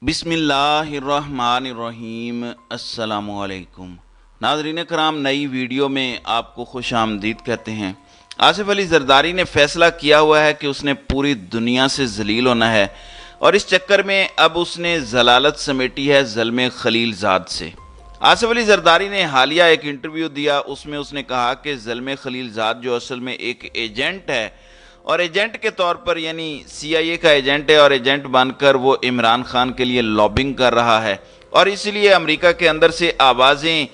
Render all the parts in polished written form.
بسم اللہ الرحمن الرحیم۔ السلام علیکم ناظرین کرام، نئی ویڈیو میں آپ کو خوش آمدید کہتے ہیں۔ آصف علی زرداری نے فیصلہ کیا ہوا ہے کہ اس نے پوری دنیا سے ذلیل ہونا ہے، اور اس چکر میں اب اس نے ضلالت سمیٹی ہے ظلم خلیل زاد سے۔ آصف علی زرداری نے حالیہ ایک انٹرویو دیا، اس میں اس نے کہا کہ ظلم خلیل زاد جو اصل میں ایک ایجنٹ ہے، اور ایجنٹ کے طور پر یعنی سی آئی اے کا ایجنٹ ہے، اور ایجنٹ بن کر وہ عمران خان کے لیے لابنگ کر رہا ہے، اور اس لیے امریکہ کے اندر سے آوازیں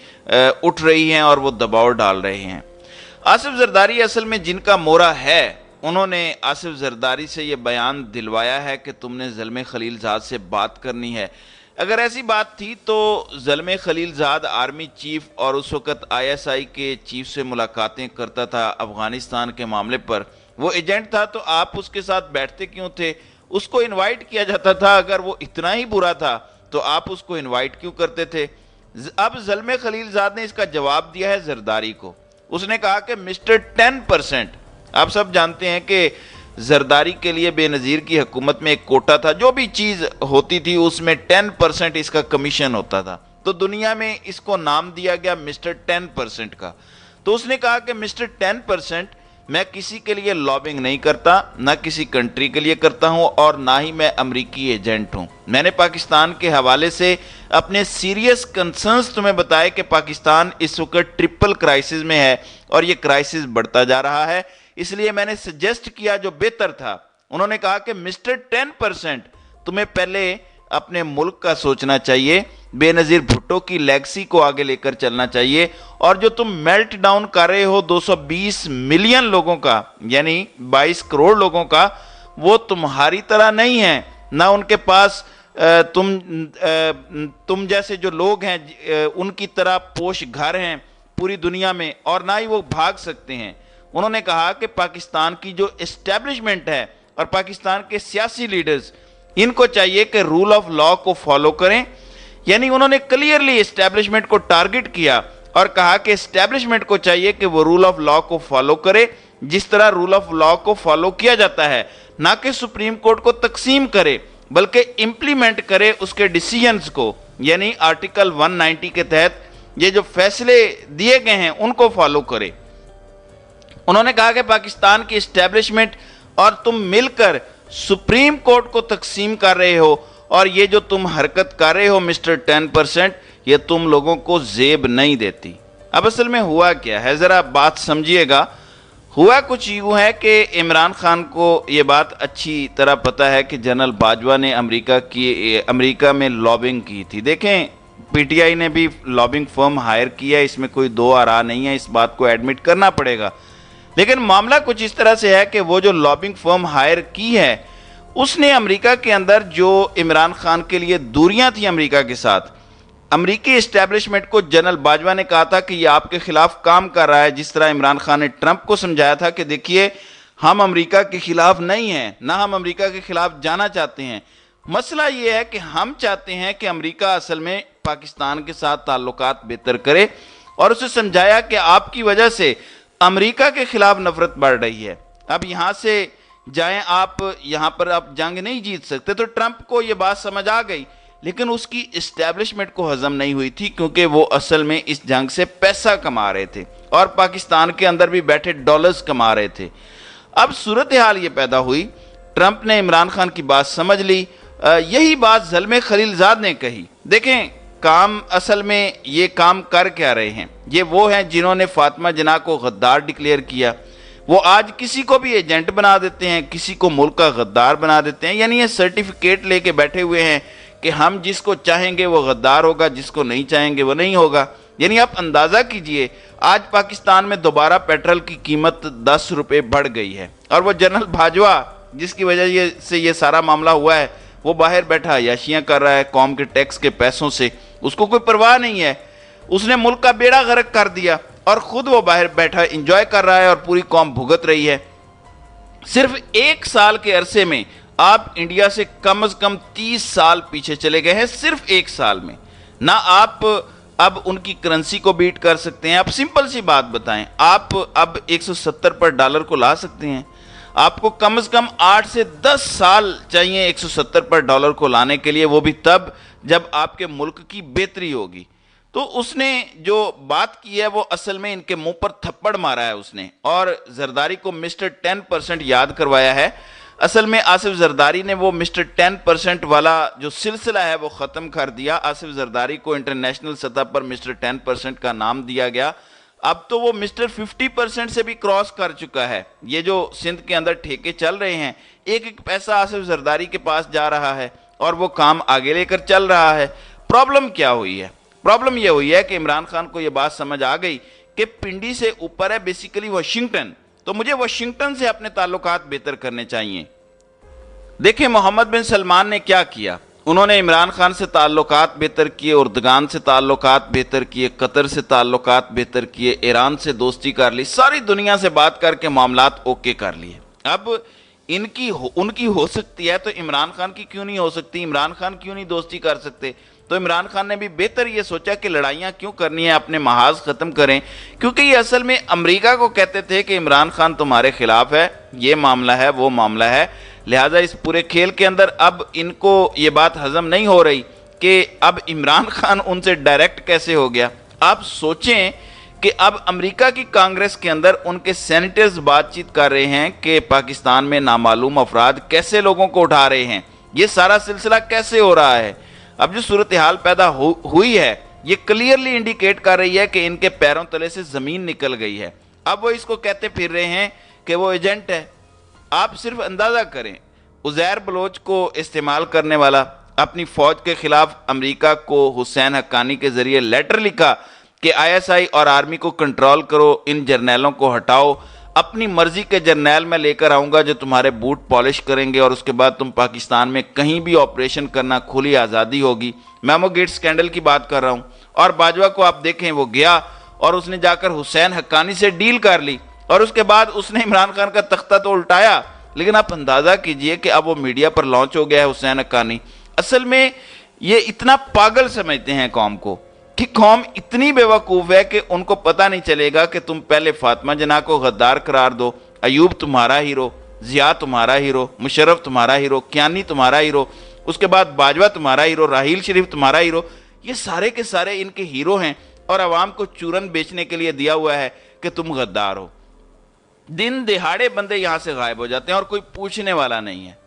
اٹھ رہی ہیں اور وہ دباؤ ڈال رہے ہیں۔ آصف زرداری اصل میں جن کا مورا ہے، انہوں نے آصف زرداری سے یہ بیان دلوایا ہے کہ تم نے ظلم خلیل زاد سے بات کرنی ہے۔ اگر ایسی بات تھی تو ظلم خلیل زاد آرمی چیف اور اس وقت آئی ایس آئی کے چیف سے ملاقاتیں کرتا تھا افغانستان کے معاملے پر، وہ ایجنٹ تھا، تو آپ اس کے ساتھ بیٹھتے کیوں تھے؟ اس کو انوائٹ کیا جاتا تھا۔ اگر وہ اتنا ہی برا تھا تو آپ اس کو انوائٹ کیوں کرتے تھے؟ اب ظلم خلیل زاد نے اس کا جواب دیا ہے زرداری کو۔ اس نے کہا کہ مسٹر 10%، آپ سب جانتے ہیں کہ زرداری کے لیے بے نظیر کی حکومت میں ایک کوٹا تھا، جو بھی چیز ہوتی تھی اس میں 10% اس کا کمیشن ہوتا تھا، تو دنیا میں اس کو نام دیا گیا مسٹر 10% کا۔ تو اس نے کہا کہ مسٹر 10%، میں کسی کے لیے لابنگ نہیں کرتا، نہ کسی کنٹری کے لیے کرتا ہوں، اور نہ ہی میں امریکی ایجنٹ ہوں۔ میں نے پاکستان کے حوالے سے اپنے سیریس کنسرنز تمہیں بتائے کہ پاکستان اس وقت ٹرپل کرائسس میں ہے، اور یہ کرائسس بڑھتا جا رہا ہے، اس لیے میں نے سجیسٹ کیا جو بہتر تھا۔ انہوں نے کہا کہ مسٹر 10%، تمہیں پہلے اپنے ملک کا سوچنا چاہیے، بے نظیر بھٹو کی لیگسی کو آگے لے کر چلنا چاہیے، اور جو تم میلٹ ڈاؤن کر رہے ہو 220 ملین لوگوں کا، یعنی 22 کروڑ لوگوں کا، وہ تمہاری طرح نہیں ہیں، نہ ان کے پاس تم جیسے جو لوگ ہیں ان کی طرح پوش گھر ہیں پوری دنیا میں، اور نہ ہی وہ بھاگ سکتے ہیں۔ انہوں نے کہا کہ پاکستان کی جو اسٹیبلشمنٹ ہے اور پاکستان کے سیاسی لیڈرز، ان کو چاہیے کہ رول آف لا کو فالو کریں، یعنی انہوں نے کلیئرلی اسٹیبلشمنٹ کو ٹارگٹ کیا اور کہا کہ اسٹیبلشمنٹ کو چاہیے کہ وہ رول آف لا کو فالو کرے جس طرح رول آف لا کو فالو کیا جاتا ہے، نہ کہ سپریم کورٹ کو تقسیم کرے بلکہ امپلیمنٹ کرے اس کے ڈیسیجنز کو، یعنی آرٹیکل 190 کے تحت یہ جو فیصلے دیے گئے ہیں ان کو فالو کرے۔ انہوں نے کہا کہ پاکستان کی اسٹیبلشمنٹ اور تم مل کر سپریم کورٹ کو تقسیم کر رہے ہو، اور یہ جو تم حرکت کر رہے ہو مسٹر 10%، یہ تم لوگوں کو زیب نہیں دیتی۔ اب اصل میں ہوا کیا ہے، ذرا بات سمجھیے گا۔ ہوا کچھ یوں ہے کہ عمران خان کو یہ بات اچھی طرح پتہ ہے کہ جنرل باجوہ نے امریکہ میں لابنگ کی تھی۔ دیکھیں، پی ٹی آئی نے بھی لابنگ فرم ہائر کیا ہے، اس میں کوئی دو آراء نہیں ہے، اس بات کو ایڈمٹ کرنا پڑے گا۔ لیکن معاملہ کچھ اس طرح سے ہے کہ وہ جو لابنگ فرم ہائر کی ہے، اس نے امریکہ کے اندر جو عمران خان کے لیے دوریاں تھیں امریکہ کے ساتھ، امریکی اسٹیبلشمنٹ کو جنرل باجوہ نے کہا تھا کہ یہ آپ کے خلاف کام کر رہا ہے، جس طرح عمران خان نے ٹرمپ کو سمجھایا تھا کہ دیکھیے ہم امریکہ کے خلاف نہیں ہیں، نہ ہم امریکہ کے خلاف جانا چاہتے ہیں۔ مسئلہ یہ ہے کہ ہم چاہتے ہیں کہ امریکہ اصل میں پاکستان کے ساتھ تعلقات بہتر کرے، اور اسے سمجھایا کہ آپ کی وجہ سے امریکہ کے خلاف نفرت بڑھ رہی ہے، اب یہاں سے جائیں، آپ یہاں پر آپ جنگ نہیں جیت سکتے۔ تو ٹرمپ کو یہ بات سمجھ آ گئی، لیکن اس کی اسٹیبلشمنٹ کو ہضم نہیں ہوئی تھی، کیونکہ وہ اصل میں اس جنگ سے پیسہ کما رہے تھے اور پاکستان کے اندر بھی بیٹھے ڈالرز کما رہے تھے۔ اب صورتحال یہ پیدا ہوئی، ٹرمپ نے عمران خان کی بات سمجھ لی، یہی بات ظلم خلیل زاد نے کہی۔ دیکھیں، کام اصل میں یہ کام کر کیا رہے ہیں، یہ وہ ہیں جنہوں نے فاطمہ جناح کو غدار ڈکلیئر کیا۔ وہ آج کسی کو بھی ایجنٹ بنا دیتے ہیں، کسی کو ملک کا غدار بنا دیتے ہیں، یعنی یہ سرٹیفکیٹ لے کے بیٹھے ہوئے ہیں کہ ہم جس کو چاہیں گے وہ غدار ہوگا، جس کو نہیں چاہیں گے وہ نہیں ہوگا۔ یعنی آپ اندازہ کیجئے، آج پاکستان میں دوبارہ پیٹرول کی قیمت 10 روپے بڑھ گئی ہے، اور وہ جنرل باجوہ جس کی وجہ سے یہ سارا معاملہ ہوا ہے، وہ باہر بیٹھا عیاشیاں کر رہا ہے قوم کے ٹیکس کے پیسوں سے، اس کو کوئی پرواہ نہیں ہے، اس نے ملک کا بیڑا غرق کر دیا، اور خود وہ باہر بیٹھا انجوائے کر رہا ہے، اور پوری قوم بھگت رہی ہے۔ صرف 1 سال کے عرصے میں آپ انڈیا سے کم از کم 30 سال پیچھے چلے گئے ہیں، صرف 1 سال میں۔ نہ آپ اب ان کی کرنسی کو بیٹ کر سکتے ہیں۔ آپ سمپل سی بات بتائیں، آپ اب 170 پر ڈالر کو لا سکتے ہیں؟ آپ کو کم از کم 8 سے 10 سال چاہیے 170 پر ڈالر کو لانے کے لیے، وہ بھی تب جب آپ کے ملک کی بہتری ہوگی۔ تو اس نے جو بات کی ہے وہ اصل میں ان کے منہ پر تھپڑ مارا ہے اس نے، اور زرداری کو مسٹر 10% یاد کروایا ہے۔ اصل میں آصف زرداری نے وہ مسٹر 10% والا جو سلسلہ ہے وہ ختم کر دیا۔ آصف زرداری کو انٹرنیشنل سطح پر مسٹر 10% کا نام دیا گیا، اب تو وہ مسٹر 50% سے بھی کراس کر چکا ہے۔ یہ جو سندھ کے اندر ٹھیکے چل رہے ہیں، ایک ایک پیسہ آصف زرداری کے پاس جا رہا ہے اور وہ کام آگے لے کر چل رہا ہے۔ پرابلم کیا ہوئی ہے؟ پرابلم یہ ہوئی ہے کہ عمران خان کو یہ بات سمجھ آ گئی کہ پنڈی سے اوپر ہے بیسیکلی واشنگٹن، تو مجھے واشنگٹن سے اپنے تعلقات بہتر کرنے چاہیے۔ دیکھیں محمد بن سلمان نے کیا کیا، انہوں نے عمران خان سے تعلقات بہتر کیے، اردگان سے تعلقات بہتر کیے، قطر سے تعلقات بہتر کیے، ایران سے دوستی کر لی، ساری دنیا سے بات کر کے معاملات اوکے کر لیے۔ اب ان کی ہو سکتی ہے تو عمران خان کی کیوں نہیں ہو سکتی؟ عمران خان کیوں نہیں دوستی کر سکتے؟ تو عمران خان نے بھی بہتر یہ سوچا کہ لڑائیاں کیوں کرنی ہیں، اپنے محاذ ختم کریں، کیونکہ یہ اصل میں امریکہ کو کہتے تھے کہ عمران خان تمہارے خلاف ہے، یہ معاملہ ہے وہ معاملہ ہے، لہٰذا اس پورے کھیل کے اندر اب ان کو یہ بات ہضم نہیں ہو رہی کہ اب عمران خان ان سے ڈائریکٹ کیسے ہو گیا۔ آپ سوچیں کہ اب امریکہ کی کانگریس کے اندر ان کے سینیٹرز بات چیت کر رہے ہیں کہ پاکستان میں نامعلوم افراد کیسے لوگوں کو اٹھا رہے ہیں، یہ سارا سلسلہ کیسے ہو رہا ہے۔ اب جو صورتحال پیدا ہوئی ہے یہ کلیئرلی انڈیکیٹ کر رہی ہے کہ ان کے پیروں تلے سے زمین نکل گئی ہے۔ اب وہ اس کو کہتے پھر رہے ہیں کہ وہ ایجنٹ ہے۔ آپ صرف اندازہ کریں، عزیر بلوچ کو استعمال کرنے والا اپنی فوج کے خلاف امریکہ کو حسین حقانی کے ذریعے لیٹر لکھا کہ ISI اور آرمی کو کنٹرول کرو، ان جرنیلوں کو ہٹاؤ، اپنی مرضی کے جرنیل میں لے کر آؤں گا جو تمہارے بوٹ پالش کریں گے اور اس کے بعد تم پاکستان میں کہیں بھی آپریشن کرنا، کھلی آزادی ہوگی۔ میمو گیٹ سکینڈل کی بات کر رہا ہوں۔ اور باجوہ کو آپ دیکھیں، وہ گیا اور اس نے جا کر حسین حقانی سے ڈیل کر لی اور اس کے بعد اس نے عمران خان کا تختہ تو الٹایا، لیکن آپ اندازہ کیجئے کہ اب وہ میڈیا پر لانچ ہو گیا ہے حسین حقانی۔ اصل میں یہ اتنا پاگل سمجھتے ہیں قوم کو کہ قوم اتنی بے وقوف ہے کہ ان کو پتہ نہیں چلے گا کہ تم پہلے فاطمہ جناح کو غدار قرار دو، ایوب تمہارا ہیرو، ضیاء تمہارا ہیرو، مشرف تمہارا ہیرو، کیانی تمہارا ہیرو، اس کے بعد باجوہ تمہارا ہیرو، راحیل شریف تمہارا ہیرو، یہ سارے کے سارے ان کے ہیرو ہیں اور عوام کو چورن بیچنے کے لیے دیا ہوا ہے کہ تم غدار ہو۔ دن دہاڑے بندے یہاں سے غائب ہو جاتے ہیں اور کوئی پوچھنے والا نہیں ہے۔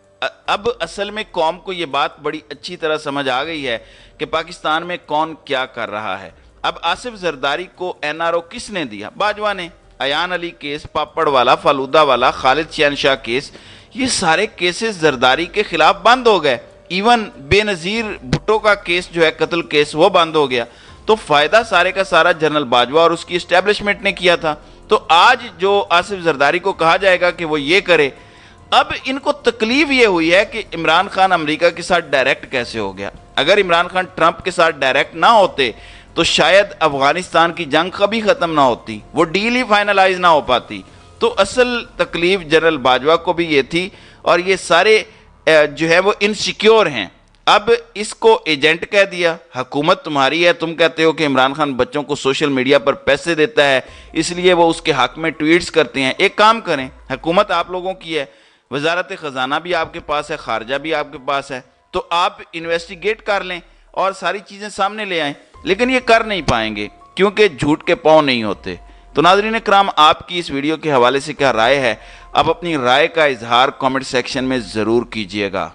اب اصل میں قوم کو یہ بات بڑی اچھی طرح سمجھ آ گئی ہے کہ پاکستان میں کون کیا کر رہا ہے۔ اب آصف زرداری کو NRO کس نے دیا؟ باجوہ نے۔ ایان علی کیس، پاپڑ والا، فالودہ والا، خالد شہنشاہ کیس، یہ سارے کیسز زرداری کے خلاف بند ہو گئے۔ ایون بے نظیر بھٹو کا کیس جو ہے قتل کیس، وہ بند ہو گیا۔ تو فائدہ سارے کا سارا جنرل باجوہ اور اس کی اسٹیبلشمنٹ نے کیا تھا۔ تو آج جو آصف زرداری کو کہا جائے گا کہ وہ یہ کرے، اب ان کو تکلیف یہ ہوئی ہے کہ عمران خان امریکہ کے ساتھ ڈائریکٹ کیسے ہو گیا۔ اگر عمران خان ٹرمپ کے ساتھ ڈائریکٹ نہ ہوتے تو شاید افغانستان کی جنگ کبھی ختم نہ ہوتی، وہ ڈیل ہی فائنلائز نہ ہو پاتی۔ تو اصل تکلیف جنرل باجوہ کو بھی یہ تھی، اور یہ سارے جو ہے وہ انسیکیور ہیں۔ اب اس کو ایجنٹ کہہ دیا، حکومت تمہاری ہے، تم کہتے ہو کہ عمران خان بچوں کو سوشل میڈیا پر پیسے دیتا ہے اس لیے وہ اس کے حق میں ٹویٹس کرتے ہیں۔ ایک کام کریں، حکومت آپ لوگوں کی ہے، وزارت خزانہ بھی آپ کے پاس ہے، خارجہ بھی آپ کے پاس ہے، تو آپ انویسٹیگیٹ کر لیں اور ساری چیزیں سامنے لے آئیں، لیکن یہ کر نہیں پائیں گے کیونکہ جھوٹ کے پاؤں نہیں ہوتے۔ تو ناظرین کرام، آپ کی اس ویڈیو کے حوالے سے کیا رائے ہے؟ آپ اپنی رائے کا اظہار کامنٹ سیکشن میں ضرور کیجئے گا۔